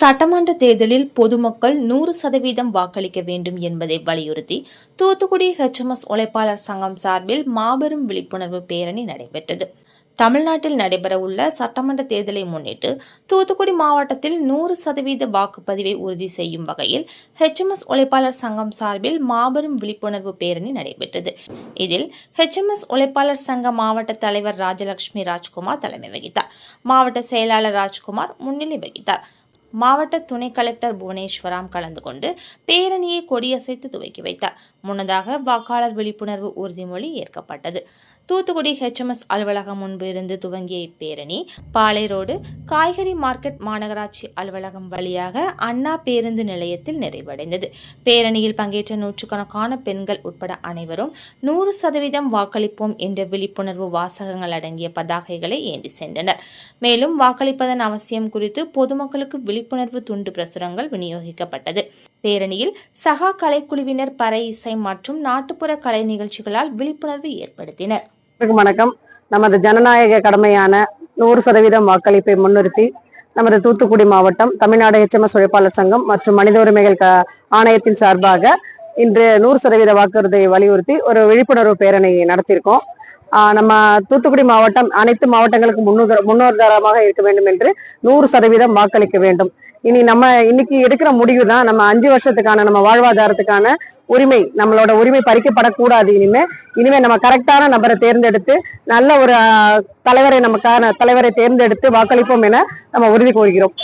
சட்டமன்ற தேர்தலில் பொதுமக்கள் 100% வாக்களிக்க வேண்டும் என்பதை வலியுறுத்தி தூத்துக்குடி HMS உழைப்பாளர் சங்கம் சார்பில் மாபெரும் விழிப்புணர்வு பேரணி நடைபெற்றது. தமிழ்நாட்டில் நடைபெறவுள்ள சட்டமன்ற தேர்தலை முன்னிட்டு தூத்துக்குடி மாவட்டத்தில் 100% வாக்குப்பதிவை உறுதி செய்யும் வகையில் HMS உழைப்பாளர் சங்கம் சார்பில் மாபெரும் விழிப்புணர்வு பேரணி நடைபெற்றது. இதில் HMS உழைப்பாளர் சங்க மாவட்ட தலைவர் ராஜலட்சுமி ராஜ்குமார் தலைமை வகித்தார். மாவட்ட செயலாளர் ராஜ்குமார் முன்னிலை வகித்தார். மாவட்ட துணை கலெக்டர் புவனேஸ்வராம் கலந்து கொண்டு பேரணியை கொடியசைத்து துவக்கி வைத்தார். முன்னதாக வாக்காளர் விழிப்புணர்வு உறுதிமொழி ஏற்கப்பட்டது. தூத்துக்குடி HMS அலுவலகம் முன்பு இருந்து துவங்கிய இப்பேரணி பாளை ரோடு காய்கறி மார்க்கெட் மாநகராட்சி அலுவலகம் வழியாக அண்ணா பேருந்து நிலையத்தில் நிறைவடைந்தது. பேரணியில் பங்கேற்ற நூற்றுக்கணக்கான பெண்கள் உட்பட அனைவரும் 100% வாக்களிப்போம் என்ற விழிப்புணர்வு வாசகங்கள் அடங்கிய பதாகைகளை ஏந்தி சென்றனர். மேலும் வாக்களிப்பதன் அவசியம் குறித்து பொதுமக்களுக்கு விழிப்புணர்வு துண்டு பிரசுரங்கள் விநியோகிக்கப்பட்டது. பேரணியில் சகா கலைக்குழுவினர் பறை இசை மற்றும் நாட்டுப்புற கலை நிகழ்ச்சிகளால் விழிப்புணர்வு ஏற்படுத்தினர். வணக்கம். நமது ஜனநாயக கடமையான 100% வாக்களிப்பை முன்னிறுத்தி நமது தூத்துக்குடி மாவட்டம் தமிழ்நாடு HMS உழைப்பாளர் சங்கம் மற்றும் மனித உரிமைகள் ஆணையத்தின் சார்பாக இன்று 100% வாக்குறுதியை வலியுறுத்தி ஒரு விழிப்புணர்வு பேரணி நடத்தியிருக்கோம். நம்ம தூத்துக்குடி மாவட்டம் அனைத்து மாவட்டங்களுக்கு முன்னுதாரணமாக இருக்க வேண்டும் என்று 100% வாக்களிக்க வேண்டும். இன்னைக்கு எடுக்கிற முடிவு தான் நம்ம 5 வருஷத்துக்கான நம்ம வாழ்வாதாரத்துக்கான உரிமை, நம்மளோட உரிமை பறிக்கப்படக்கூடாது. இனிமே நம்ம கரெக்டான நபரை தேர்ந்தெடுத்து நல்ல ஒரு தலைவரை தேர்ந்தெடுத்து வாக்களிப்போம் என நம்ம உறுதி கூறுகிறோம்.